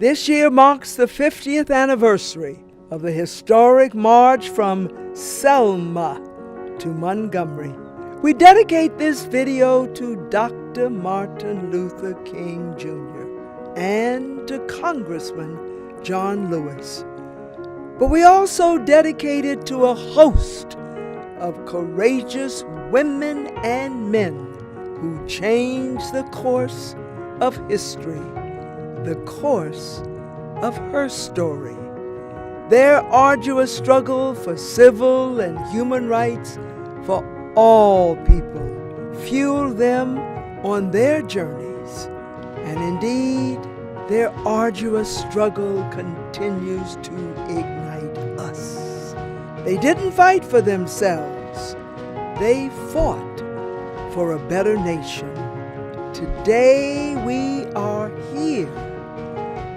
This year marks the 50th anniversary of the historic march from Selma to Montgomery. We dedicate this video to Dr. Martin Luther King Jr. and to Congressman John Lewis. But we also dedicate it to a host of courageous women and men who changed the course of history, the course of her story. Their arduous struggle for civil and human rights for all people fueled them on their journeys, and indeed, their arduous struggle continues to ignite us. They didn't fight for themselves. They fought for a better nation. Today we are here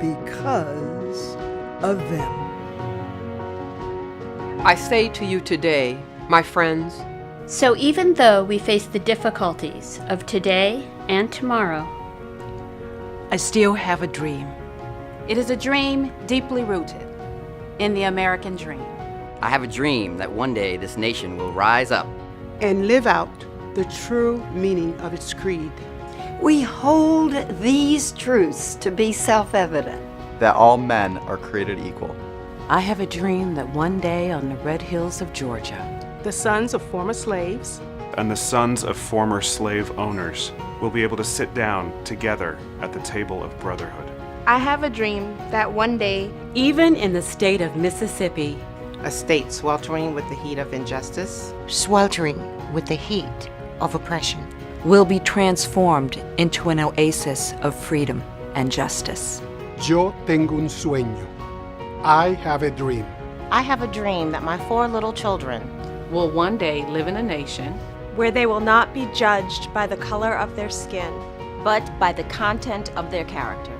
because of them. I say to you today, my friends, so even though we face the difficulties of today and tomorrow, I still have a dream. It is a dream deeply rooted in the American dream. I have a dream that one day this nation will rise up and live out the true meaning of its creed. We hold these truths to be self-evident. That all men are created equal. I have a dream that one day on the red hills of Georgia, the sons of former slaves and the sons of former slave owners will be able to sit down together at the table of brotherhood. I have a dream that one day, even in the state of Mississippi, a state sweltering with the heat of injustice, sweltering with the heat of oppression, will be transformed into an oasis of freedom and justice. Yo tengo un sueño. I have a dream. I have a dream that my 4 little children will one day live in a nation where they will not be judged by the color of their skin, but by the content of their character.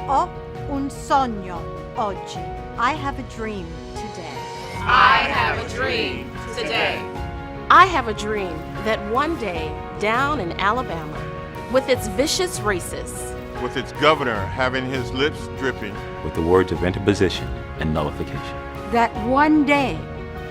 Ho un sogno oggi. I have a dream today. I have a dream today. I have a dream that one day down in Alabama, with its vicious racists, with its governor having his lips dripping with the words of interposition and nullification, that one day,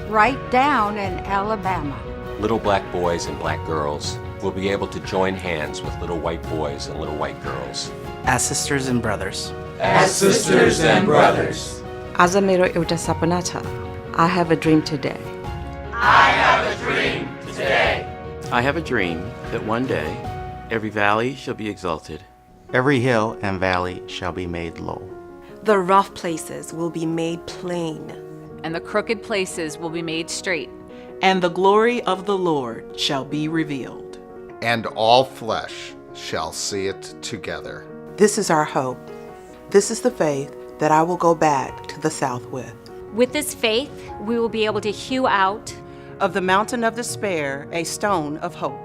right down in Alabama, little black boys and black girls will be able to join hands with little white boys and little white girls. As sisters and brothers. As sisters and brothers. Azamiro Utasapanata, I have a dream today. I have a dream today. I have a dream that one day every valley shall be exalted. Every hill and valley shall be made low. The rough places will be made plain. And the crooked places will be made straight. And the glory of the Lord shall be revealed. And all flesh shall see it together. This is our hope. This is the faith that I will go back to the South with. With this faith, we will be able to hew out of the mountain of despair a stone of hope.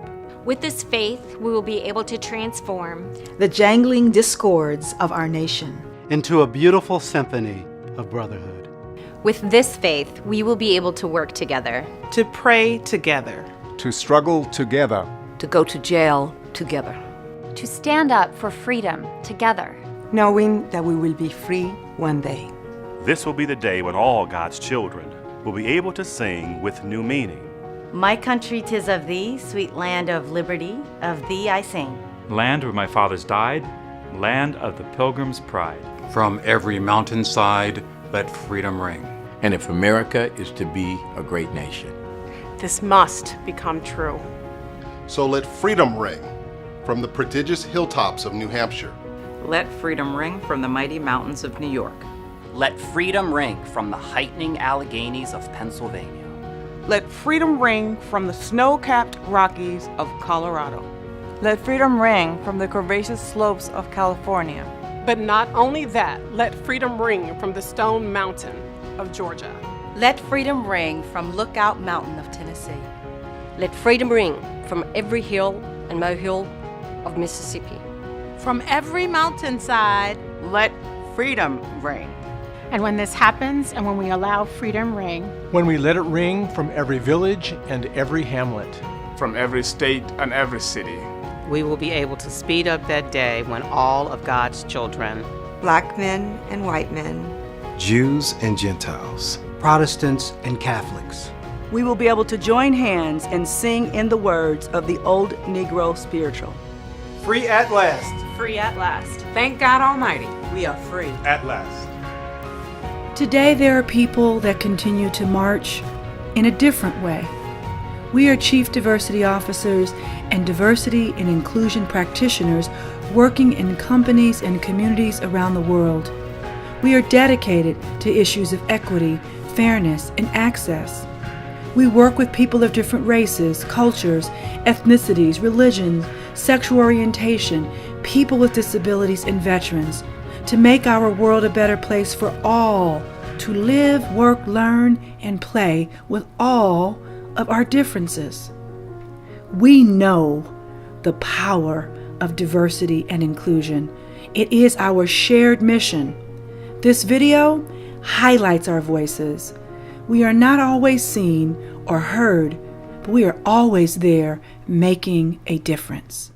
With this faith, we will be able to transform the jangling discords of our nation into a beautiful symphony of brotherhood. With this faith, we will be able to work together, to pray together, to struggle together, to go to jail together, to stand up for freedom together, knowing that we will be free one day. This will be the day when all God's children will be able to sing with new meaning. My country 'tis of thee, sweet land of liberty, of thee I sing. Land where my fathers died, land of the pilgrim's pride. From every mountainside, let freedom ring. And if America is to be a great nation, this must become true. So let freedom ring from the prodigious hilltops of New Hampshire. Let freedom ring from the mighty mountains of New York. Let freedom ring from the heightening Alleghenies of Pennsylvania. Let freedom ring from the snow-capped Rockies of Colorado. Let freedom ring from the curvaceous slopes of California. But not only that, let freedom ring from the Stone Mountain of Georgia. Let freedom ring from Lookout Mountain of Tennessee. Let freedom ring from every hill and molehill of Mississippi. From every mountainside, let freedom ring. And when this happens, and when we allow freedom ring, when we let it ring from every village and every hamlet, from every state and every city, we will be able to speed up that day when all of God's children black men and white men, Jews and Gentiles, Protestants and Catholics. We will be able to join hands and sing in the words of the old Negro spiritual. Free at last. Free at last. Thank God Almighty. We are free. At last. Today there are people that continue to march in a different way. We are Chief Diversity Officers and diversity and inclusion practitioners working in companies and communities around the world. We are dedicated to issues of equity, fairness, and access. We work with people of different races, cultures, ethnicities, religions, sexual orientation, people with disabilities, and veterans to make our world a better place for all to live, work, learn, and play with all of our differences. We know the power of diversity and inclusion. It is our shared mission. This video highlights our voices. We are not always seen or heard, but we are always there making a difference.